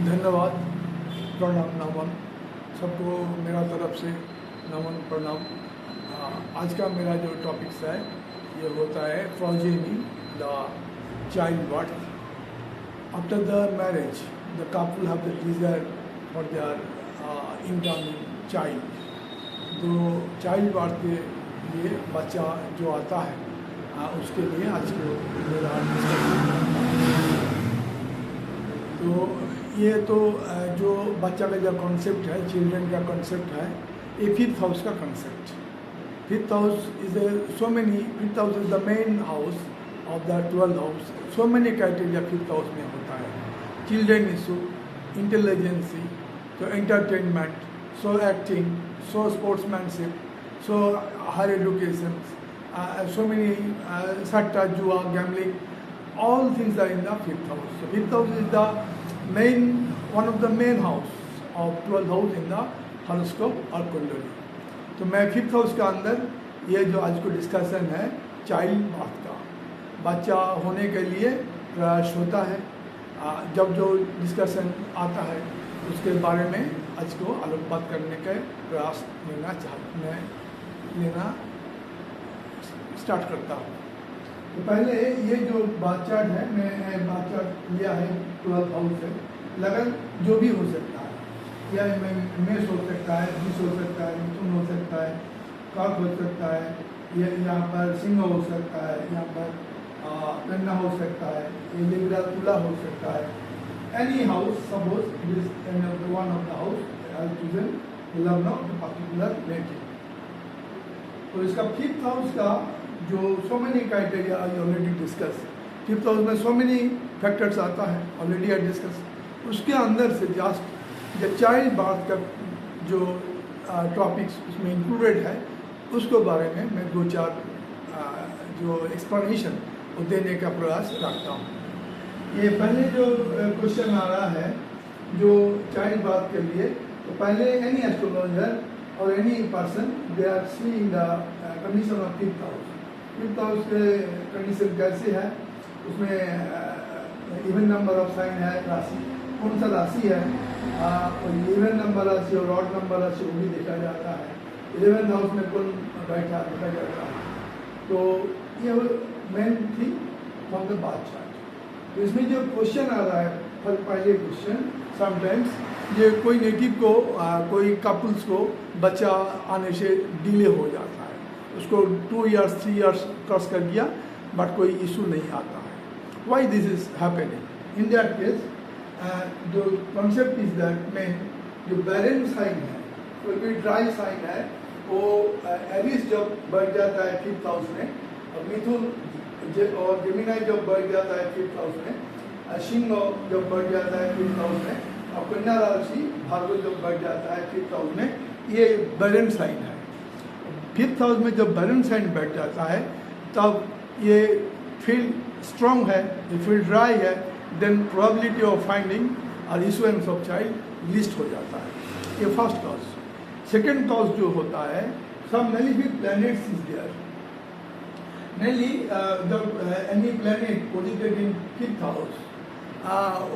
धन्यवाद। प्रणाम नमन सबको मेरा तरफ से नमन प्रणाम। आज का मेरा जो टॉपिक्स है ये होता है progeny the child birth. After the marriage the couple have the desire for their incoming child. तो चाइल्ड बर्थ के लिए बच्चा जो आता है उसके लिए आज को मेरा तो ये तो जो बच्चा का जो कॉन्सेप्ट है, चिल्ड्रन का कॉन्सेप्ट है, ये फिफ्थ हाउस का concept. Fifth house is fifth house is the main house of the 12th house. So many criteria fifth house में होता है। चिल्ड्रन इशू, इंटेलिजेंसी, तो entertainment, so acting, so sportsmanship, so higher education, so many satta, jua, gambling, all things are in the fifth house. So fifth house is the one of the main house of 12th house in the horoscope और कुंडली। तो मैं fifth house का अंदर ये जो आज को डिस्कशन है चाइल्ड बर्थ का, बच्चा होने के लिए प्रयास होता है। जब जो डिस्कशन आता है उसके बारे में आज को आलोकपात करने का प्रयास लेना स्टार्ट करता हूँ। तो पहले ये जो बात चार्ट है, मैं बात चार्ट लिया है 12th हाउस से। लगन जो भी हो सकता है, या मेष हो सकता है, वृष हो सकता है, मिथुन हो सकता है, कर्क हो सकता है, ये यहाँ पर सिंह हो सकता है, यहाँ पर कन्या हो सकता है, ये लिब्रा तुला हो सकता है। Any house, suppose it is one of the house I chosen learn of the particular native. तो इसका फिफ्थ हाउस का जो सो many criteria I already discuss. Fifth house में सो मेनी फैक्टर्स आता है, ऑलरेडी आई डिस्कस। उसके अंदर से जस्ट द चाइल्ड बर्थ का जो टॉपिक्स उसमें इंक्लूडेड है उसके बारे में मैं दो चार जो एक्सप्लेनेशन वो देने का प्रयास रखता हूँ। ये पहले जो क्वेश्चन आ रहा है जो चाइल्ड बर्थ के लिए, तो पहले एनी एस्ट्रोलॉजर और any person they are seeing the condition of fifth house. Fifth house के कंडीशन कैसे है, उसमें इवन नंबर ऑफ साइन है, राशि कौन सा राशि है, और इवन नंबर राशि और ऑड नंबर राशि वो भी देखा जाता है। 11th हाउस में कौन बैठा देखा जाता है। तो ये मेन थी फ्रॉम द बात चार्ट। तो इसमें जो क्वेश्चन आ रहा है, पहले क्वेश्चन समटाइम्स ये कोई नेटिव को कोई कपल्स को बच्चा आने से डिले हो जाता है, उसको 2 years 3 years क्रॉस कर दिया बट कोई इशू नहीं आता है। Why this is happening? In that case जो कॉन्सेप्ट इज दैट में जो बैरन साइन है, कोई भी ड्राई साइन है, वो एरिस जब बढ़ जाता है फिफ्थ हाउस में, और मिथुन और जेमिनी जब बढ़ जाता है फिफ्थ हाउस में, सिंह जब बढ़ जाता है फिफ्थ हाउस में, और कन्या राशि भाग्य जब बढ़ जाता है फिफ्थ हाउस में, ये बैरन साइन है। फिफ्थ हाउस में जब बैरन साइन बैठ जाता है तब ये फील्ड स्ट्रॉन्ग है, ये फील्ड ड्राई है, देन प्रोबेबिलिटी ऑफ फाइंडिंग और इशुएंस ऑफ चाइल्ड लिस्ट हो जाता है। ये फर्स्ट कॉज। सेकेंड कॉज जो होता है, some malefic planets is there. Mainly जब any planet posited in fifth house,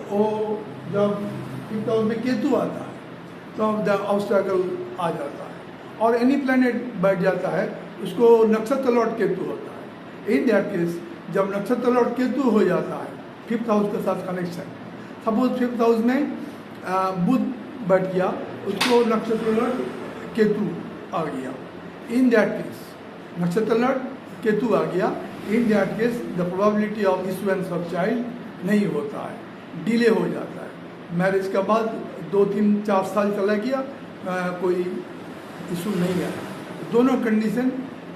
वो जब फिफ्थ हाउस में केतु आता है तो द ऑब्स्टेकल आ जाता है, और एनी प्लैनेट बैठ जाता है उसको नक्षत्र लॉर्ड केतु होता है। इन दैट केस जब नक्षत्र लॉर्ड केतु हो जाता है फिफ्थ हाउस के साथ कनेक्शन, सपोज फिफ्थ हाउस में बुध बैठ गया, उसको नक्षत्र लॉर्ड केतु आ गया। इन दैट केस नक्षत्र लॉर्ड केतु आ गया, इन that case the probability of issuance of child नहीं होता है, डिले हो जाता है। मैरिज के बाद 2-3-4 साल चला गया, कोई इशू नहीं है। दोनों कंडीशन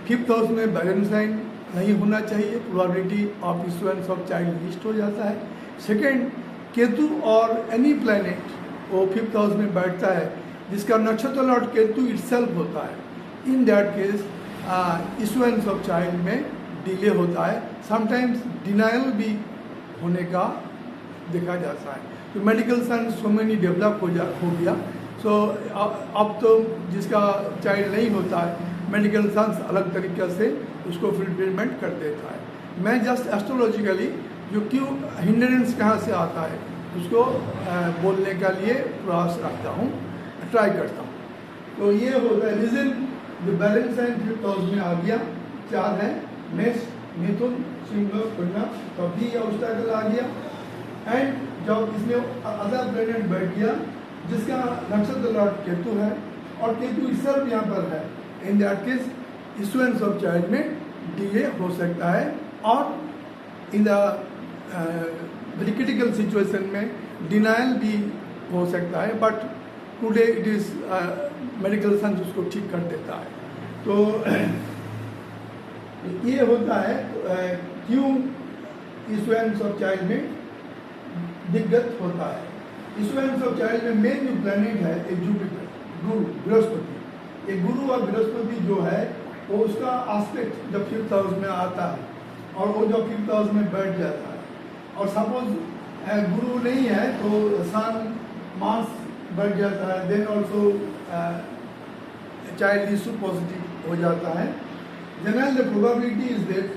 फिफ्थ हाउस में बैरन साइन नहीं होना चाहिए, probability of issuance of child list हो जाता है। सेकेंड, केतु और एनी प्लैनेट वो फिफ्थ हाउस में बैठता है जिसका नक्षत्र लॉर्ड केतु इटसेल्फ होता है। In that case issuance of child में डिले होता है, समटाइम्स डिनायल भी होने का देखा जाता है। तो medical science so many develop हो गया। सो अब तो जिसका चाइल्ड नहीं होता है, मेडिकल साइंस अलग तरीके से उसको फुलफिलमेंट कर देता है। मैं जस्ट एस्ट्रोलॉजिकली जो क्यों हिंड्रेंस कहाँ से आता है, उसको बोलने का लिए प्रयास रखता हूँ, ट्राई करता हूँ। तो ये होता है रीजन। जो बैलेंस साइन 5th हाउस में आ गया, 4 है, मेष, मिथुन, सिंह, कन्या, कभी ऑब्स्टेकल आ गया। एंड जब इसमें अदर प्लेनेट बैठ गया जिसका नक्षत्र लॉर्ड केतु है और केतु इस तरफ यहाँ पर है, in that case issuance of child में डिले हो सकता है और in the very critical situation में डिनाइल भी हो सकता है, but today it is medical science उसको ठीक कर देता है। तो ये होता है क्यों इश्यूएंस ऑफ चाइल्ड में दिक्कत होता है। इश्यूएंस ऑफ चाइल्ड में मेन जो प्लैनेट है एक जुपिटर, गुरु, बृहस्पति। ये गुरु और बृहस्पति जो है वो उसका एस्पेक्ट जब 5th हाउस में आता है और वो जब 5th हाउस में बैठ जाता है और सपोज गुरु नहीं है तो सन मार्स बढ़ जाता है, then also child issue positive हो जाता है। General the probability is that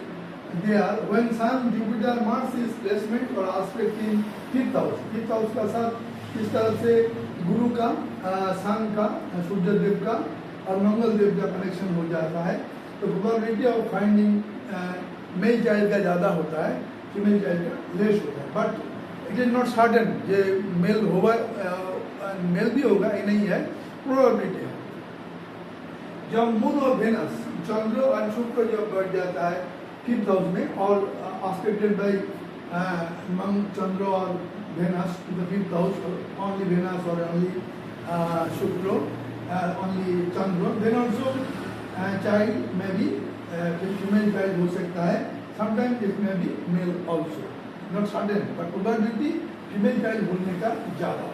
they are when Sun Jupiter Mars is placement और aspect in 5th house. 5th house का साथ इस तरह से गुरु का, सन का, सूर्य देव का और मंगल देव का कनेक्शन हो जाता है, तो probability of finding male child का ज़्यादा होता है, फीमेल चाइल्ड का लेस होता है। But it is not certain ये मेल होगा, मेल भी होगा, ये नहीं है, प्रोबेबिलिटी है। जब मून और वेनस, चंद्र और शुक्र जब बढ़ जाता है 5th हाउस में और एस्पेक्टेड बाय चंद्र और Venus to the 5th house, only Venus और only Shukra, only Chandra, then also child में भी फीमेल चाइल्ड हो सकता है, समटाइम्स इट में भी male also, not certain but probability female child होने का ज़्यादा।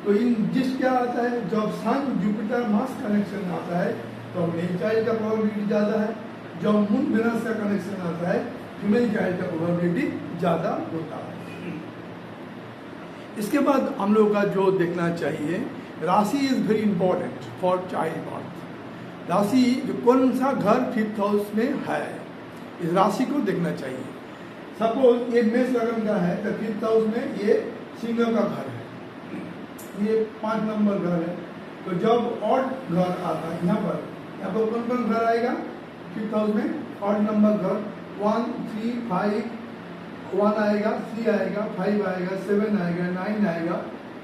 तो इन जिस क्या आता है जब सन जुपिटर मार्स कनेक्शन आता है तो मेल चाइल्ड का प्रोबेबिलिटी ज़्यादा है, जब मून वेनस का कनेक्शन आता है फीमेल चाइल्ड का प्रोबेबिलिटी ज़्यादा होता है। इसके बाद हम लोग का जो देखना चाहिए, राशि is very important for child birth. राशि जो कौन सा घर 5th हाउस में है, इस राशि को देखना चाहिए। सपोज ये मेष लग्न का है तो 5th हाउस में ये सिंह का घर है, ये 5 नंबर घर है। तो जब ऑड घर आता है यहाँ पर कौन कौन घर आएगा 5th हाउस में, ऑड नंबर घर 1, 3, 5, 1 आएगा, 3 आएगा, 5 आएगा, 7 आएगा, 9 आएगा,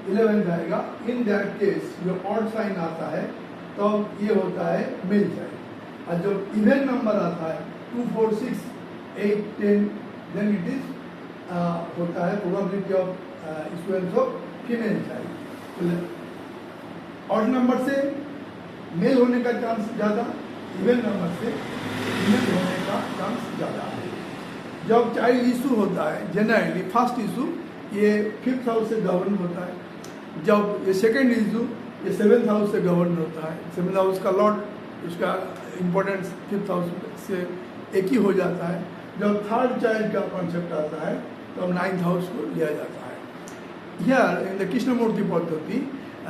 11 आएगा। इन दैट केस जो ऑड साइन आता है तो ये होता है मेल चाइल्ड। और जब इवन नंबर आता है 2, 4, 6, 8, 10, देन इट इज होता है probability of issuance of female child. Odd number से मेल होने का चांस ज़्यादा, इवन नंबर से फीमेल होने का चांस ज़्यादा है। जब चाइल्ड इशू होता है जनरली फर्स्ट इशू ये 5th हाउस से गवर्न होता है, जब ये सेकेंड इशू ये 7th हाउस से गवर्न होता है। 7th हाउस का लॉर्ड, उसका इम्पोर्टेंस 5th हाउस से एक ही हो जाता है। जब थर्ड चाइल्ड का कॉन्सेप्ट आता है तो 9th हाउस को लिया जाता है। हियर इन द कृष्णमूर्ति पद्धति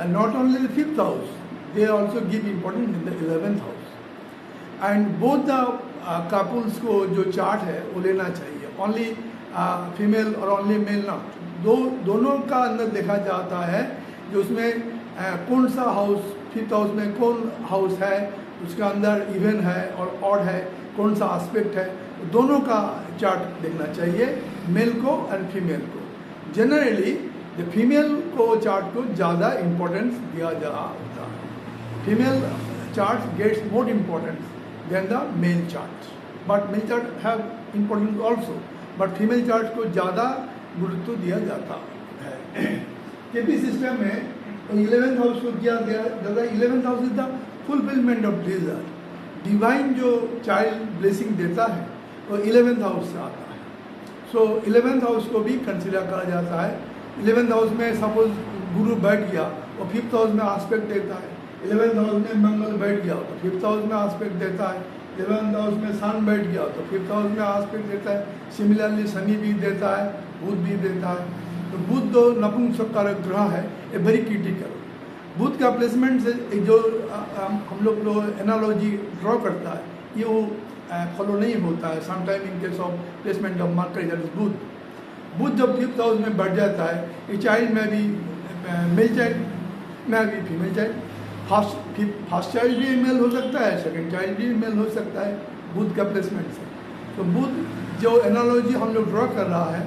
not only the 5th house, they also give importance in the 11th house and both the couples को जो चार्ट है वो लेना चाहिए, ओनली फीमेल और ओनली मेल नॉट। दोनों का अंदर देखा जाता है जो उसमें कौन सा हाउस 5th हाउस में कौन हाउस है, उसका अंदर इवन है और ऑड है, कौन सा एस्पेक्ट है, दोनों का चार्ट देखना चाहिए, मेल को एंड फीमेल को। जनरली द फीमेल को चार्ट को ज़्यादा इम्पोर्टेंस दिया जा होता है। Female chart gets more importance than the male chart, but male chart have importance also, but female chart को ज़्यादा गुरुत्व दिया जाता है। केपी सिस्टम में 11th हाउस को किया गया जाता है। 11th house is the fulfilment of desire, divine जो चाइल्ड ब्लेसिंग देता है वो 11th हाउस से आता है। सो 11th हाउस को भी कंसिडर करा जाता है। 11th हाउस में सपोज गुरु बैठ गया और 5th हाउस में एस्पेक्ट देता है। 11th हाउस में मंगल बैठ गया तो 5th हाउस में एस्पेक्ट देता है। 11th हाउस में सन बैठ गया तो 5th हाउस में एस्पेक्ट देता है। सिमिलरली शनि भी देता है, बुध भी देता है। तो बुध दो नपुंसक कारक ग्रह है, ए वेरी क्रिटिकल। बुध का प्लेसमेंट से जो हम लोग जो एनालॉजी ड्रॉ करता है ये वो फॉलो नहीं होता है sometime in case of placement of Mercury that is Budh. Budh जब 5th हाउस में बढ़ जाता है, ये चाइल्ड में भी मेल चाइल्ड में भी फीमेल चाइल्ड, फर्स्ट चाइल्ड भी मेल हो सकता है, सेकंड चाइल्ड भी मेल हो सकता है बुध का प्लेसमेंट से। तो बुध जो एनालॉजी हम लोग ड्रॉ कर रहा है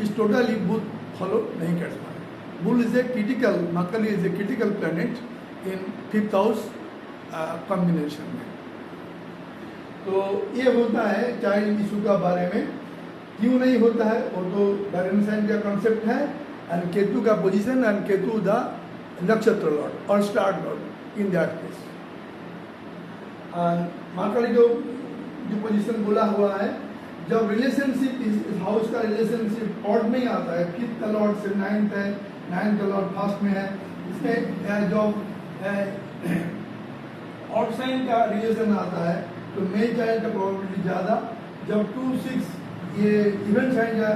इस टोटली बुध फॉलो नहीं करता है। Budh is a critical, Makar is a critical planet in 5th house combination में। तो ये होता है चाइल्ड इशू का बारे में। क्यों नहीं होता है वो तो बैलेंस साइन का कॉन्सेप्ट है, एंड केतु का पोजीशन, एंड केतु द नक्षत्र लॉर्ड और star Lord in that case. Marker जो पोजीशन बोला हुआ है, जब रिलेशनशिप इस हाउस का रिलेशनशिप ऑड में आता है, 5th का लॉर्ड से 9th है, 9th का लॉर्ड फर्स्ट में है, इसमें जो ऑड साइन का रिलेशन आता है तो मेल चाइल्ड का प्रोबेबिलिटी ज़्यादा। जब 2-6 ये इवन साइन का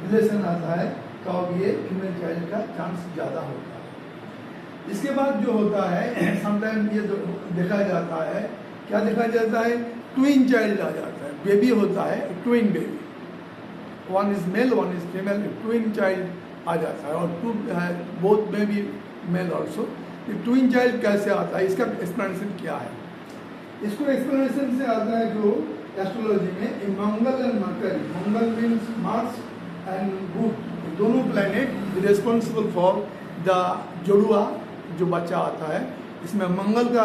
रिलेशन आता है तो अब ये फीमेल चाइल्ड का चांस ज़्यादा होता है। इसके बाद जो होता है समटाइम ये जो देखा जाता है, क्या देखा जाता है, ट्विन चाइल्ड आ जाता है, बेबी होता है, twin baby, one is male one is female, twin child आ जाता है, और बोथ में भी मेल ऑल्सो। ट्विन चाइल्ड कैसे आता है, इसका एक्सप्लेनेशन क्या है? इसको एक्सप्लेनेशन से आता है जो एस्ट्रोलॉजी में Mangal and Mercury, Mangal means Mars and Budh, दोनों प्लैनेट रिस्पॉन्सिबल फॉर द जुड़वा जो बच्चा आता है, इसमें मंगल का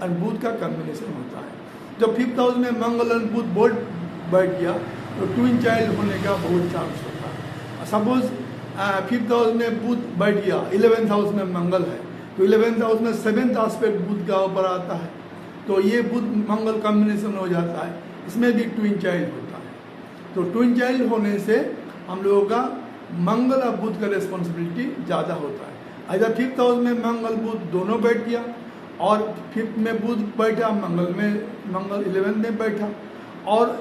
और बुध का कॉम्बिनेशन होता है। जब 5th हाउस में मंगल और बुध बोर्ड बैठ गया तो ट्विन चाइल्ड होने का बहुत चांस होता है। सपोज 5th हाउस में बुध बैठ गया, 11th हाउस में मंगल है, तो 11th हाउस में 7th एस्पेक्ट बुध का ऊपर आता है, तो ये बुध मंगल कॉम्बिनेशन हो जाता है, इसमें भी ट्विन चाइल्ड होता है। तो ट्विन चाइल्ड होने से हम लोगों का मंगल और बुध का रिस्पॉन्सिबिलिटी ज़्यादा होता है। अगर 5th हाउस में मंगल बुध दोनों बैठ गया और 5th में बुध बैठा, मंगल 11th में बैठा, और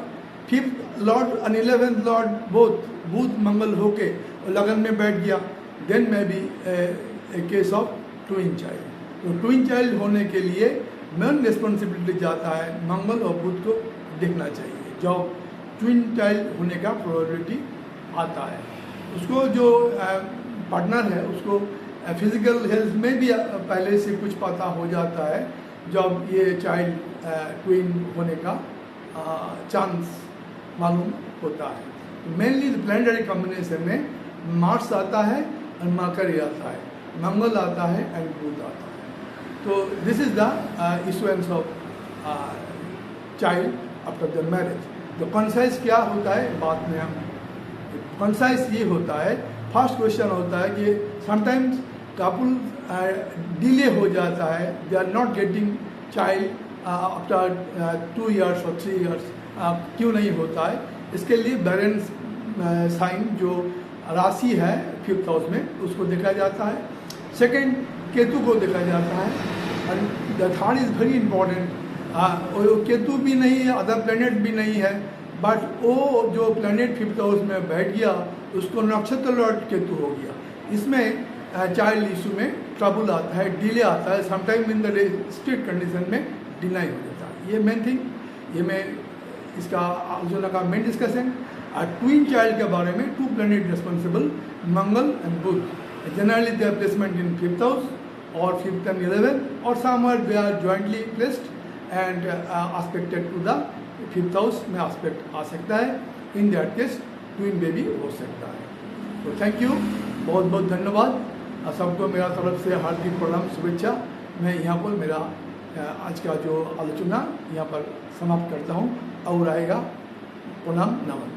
5th लॉर्ड और 11th लॉर्ड बोथ बुध मंगल होके लगन में बैठ गया, देन में भी ए केस ऑफ ट्विन चाइल्ड। तो ट्विन चाइल्ड होने के लिए मेन रिस्पॉन्सिबिलिटी जाता है मंगल और बुध को देखना चाहिए। जब ट्विन चाइल्ड होने का प्रोबेबिलिटी आता है, उसको जो पार्टनर है उसको फिजिकल हेल्थ में भी पहले से कुछ पता हो जाता है जब ये चाइल्ड ट्विन होने का चांस मालूम होता है। तो मेनली प्लैनेटरी कॉम्बिनेशन में मार्स आता है और मरकरी आता है, मंगल आता है एंड बुध आता है। तो this is the issuance of child after the marriage. तो कंसाइज क्या होता है बाद में हम, कंसाइज ये होता है, फर्स्ट क्वेश्चन होता है कि समटाइम्स कपल डिले हो जाता है, they are not getting child after 2 years और 3 years, क्यों नहीं होता है? इसके लिए बैलेंस साइन जो राशि है 5th हाउस में उसको देखा जाता है, सेकंड केतु को देखा जाता है, और the third is very important, Ketu भी नहीं है, अदर प्लैनेट भी नहीं है, बट वो जो प्लैनेट 5th हाउस में बैठ गया उसको नक्षत्र लॉर्ड केतु हो गया। इसमें चाइल्ड इशू में ट्रबल आता है, डिले आता है, sometime in the strict condition में डिनाई हो जाता है। ये मेन थिंग, ये मैं इसका आलोचना का मेन डिस्कशन। ट्विन चाइल्ड के बारे में 2 planet responsible, Mangal and Budh, generally their placement in 5th house और 5th and 11th, और somewhere they are jointly placed and aspected to the 5th house में एस्पेक्ट आ सकता है। In that case twin baby हो सकता है। तो थैंक यू, बहुत बहुत धन्यवाद सबको, मेरा तरफ से हार्दिक प्रणाम, शुभेच्छा। मैं यहाँ पर मेरा आज का जो आलोचना यहाँ पर समाप्त करता हूँ, और आएगा प्रणाम नमन।